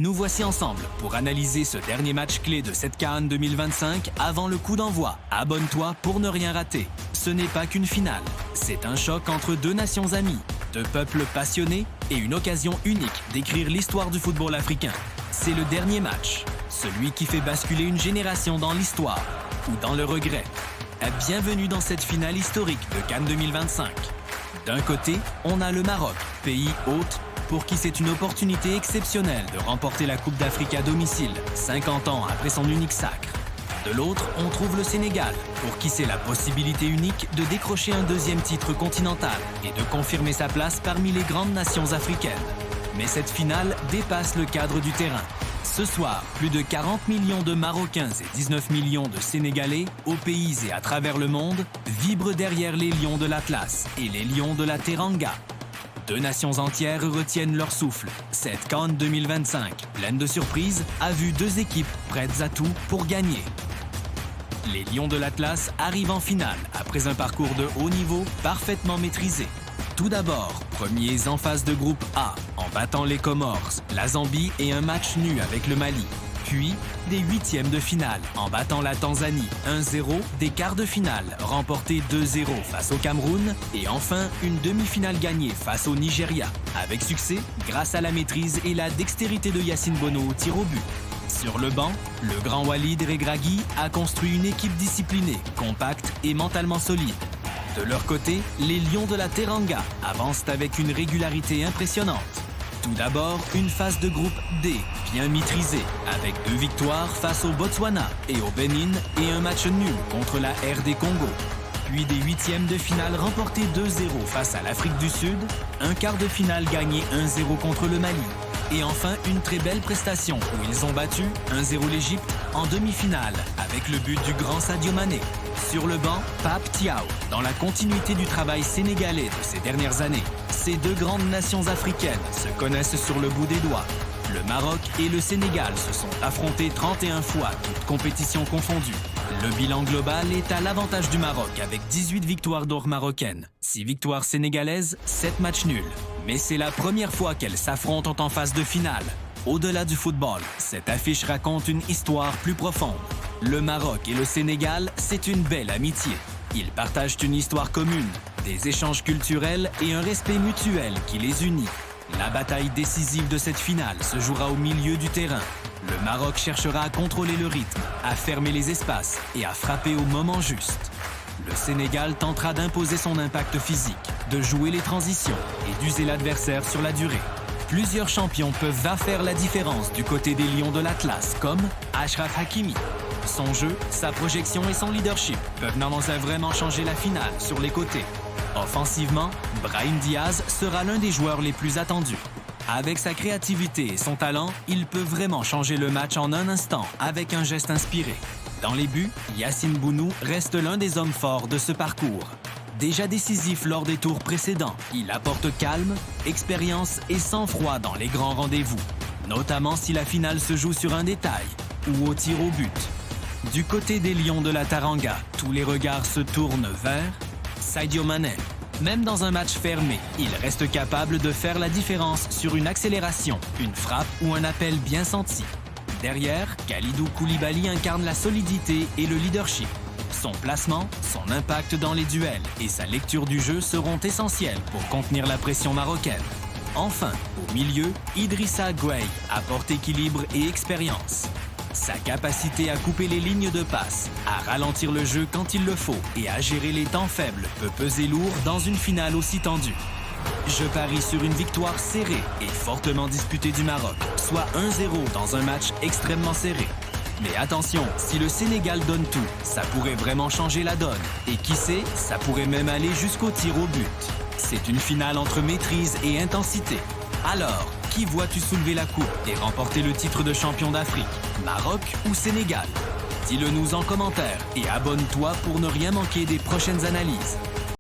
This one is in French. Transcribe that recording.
Nous voici ensemble pour analyser ce dernier match clé de cette CAN 2025 avant le coup d'envoi. Abonne-toi pour ne rien rater. Ce n'est pas qu'une finale, c'est un choc entre deux nations amies, deux peuples passionnés et une occasion unique d'écrire l'histoire du football africain. C'est le dernier match, celui qui fait basculer une génération dans l'histoire ou dans le regret. Bienvenue dans cette finale historique de CAN 2025. D'un côté, on a le Maroc, pays hôte, pour qui c'est une opportunité exceptionnelle de remporter la Coupe d'Afrique à domicile, 50 ans après son unique sacre. De l'autre, on trouve le Sénégal, pour qui c'est la possibilité unique de décrocher un deuxième titre continental et de confirmer sa place parmi les grandes nations africaines. Mais cette finale dépasse le cadre du terrain. Ce soir, plus de 40 millions de Marocains et 19 millions de Sénégalais, au pays et à travers le monde, vibrent derrière les lions de l'Atlas et les lions de la Teranga. Deux nations entières retiennent leur souffle. Cette CAN 2025, pleine de surprises, a vu deux équipes prêtes à tout pour gagner. Les Lions de l'Atlas arrivent en finale après un parcours de haut niveau parfaitement maîtrisé. Tout d'abord, premiers en phase de groupe A, en battant les Comores, la Zambie et un match nul avec le Mali. Puis, des huitièmes de finale, en battant la Tanzanie 1-0, des quarts de finale, remportés 2-0 face au Cameroun, et enfin, une demi-finale gagnée face au Nigeria, avec succès grâce à la maîtrise et la dextérité de Yacine Bono au tir au but. Sur le banc, le grand Walid Regragui a construit une équipe disciplinée, compacte et mentalement solide. De leur côté, les Lions de la Teranga avancent avec une régularité impressionnante. Tout d'abord, une phase de groupe D, bien maîtrisée, avec 2 victoires face au Botswana et au Bénin et un match nul contre la RD Congo. Puis des huitièmes de finale remportés 2-0 face à l'Afrique du Sud, un quart de finale gagné 1-0 contre le Mali. Et enfin, une très belle prestation où ils ont battu 1-0 l'Égypte en demi-finale avec le but du grand Sadio Mané. Sur le banc, Pape Thiaw, dans la continuité du travail sénégalais de ces dernières années. Ces deux grandes nations africaines se connaissent sur le bout des doigts. Le Maroc et le Sénégal se sont affrontés 31 fois, toutes compétitions confondues. Le bilan global est à l'avantage du Maroc avec 18 victoires d'or marocaines, 6 victoires sénégalaises, 7 matchs nuls. Mais c'est la première fois qu'elles s'affrontent en phase de finale. Au-delà du football, cette affiche raconte une histoire plus profonde. Le Maroc et le Sénégal, c'est une belle amitié. Ils partagent une histoire commune, des échanges culturels et un respect mutuel qui les unit. La bataille décisive de cette finale se jouera au milieu du terrain. Le Maroc cherchera à contrôler le rythme, à fermer les espaces et à frapper au moment juste. Le Sénégal tentera d'imposer son impact physique, de jouer les transitions et d'user l'adversaire sur la durée. Plusieurs champions peuvent faire la différence du côté des Lions de l'Atlas, comme Achraf Hakimi. Son jeu, sa projection et son leadership peuvent vraiment changer la finale sur les côtés. Offensivement, Brahim Diaz sera l'un des joueurs les plus attendus. Avec sa créativité et son talent, il peut vraiment changer le match en un instant avec un geste inspiré. Dans les buts, Yacine Bounou reste l'un des hommes forts de ce parcours. Déjà décisif lors des tours précédents, il apporte calme, expérience et sang-froid dans les grands rendez-vous, notamment si la finale se joue sur un détail ou au tir au but. Du côté des Lions de la Teranga, tous les regards se tournent vers Sadio Mané. Même dans un match fermé, il reste capable de faire la différence sur une accélération, une frappe ou un appel bien senti. Derrière, Kalidou Koulibaly incarne la solidité et le leadership. Son placement, son impact dans les duels et sa lecture du jeu seront essentiels pour contenir la pression marocaine. Enfin, au milieu, Idrissa Gueye apporte équilibre et expérience. Sa capacité à couper les lignes de passe, à ralentir le jeu quand il le faut et à gérer les temps faibles peut peser lourd dans une finale aussi tendue. Je parie sur une victoire serrée et fortement disputée du Maroc, soit 1-0 dans un match extrêmement serré. Mais attention, si le Sénégal donne tout, ça pourrait vraiment changer la donne. Et qui sait, ça pourrait même aller jusqu'au tir au but. C'est une finale entre maîtrise et intensité. Alors, qui vois-tu soulever la coupe et remporter le titre de champion d'Afrique? Maroc ou Sénégal? Dis-le nous en commentaire et abonne-toi pour ne rien manquer des prochaines analyses.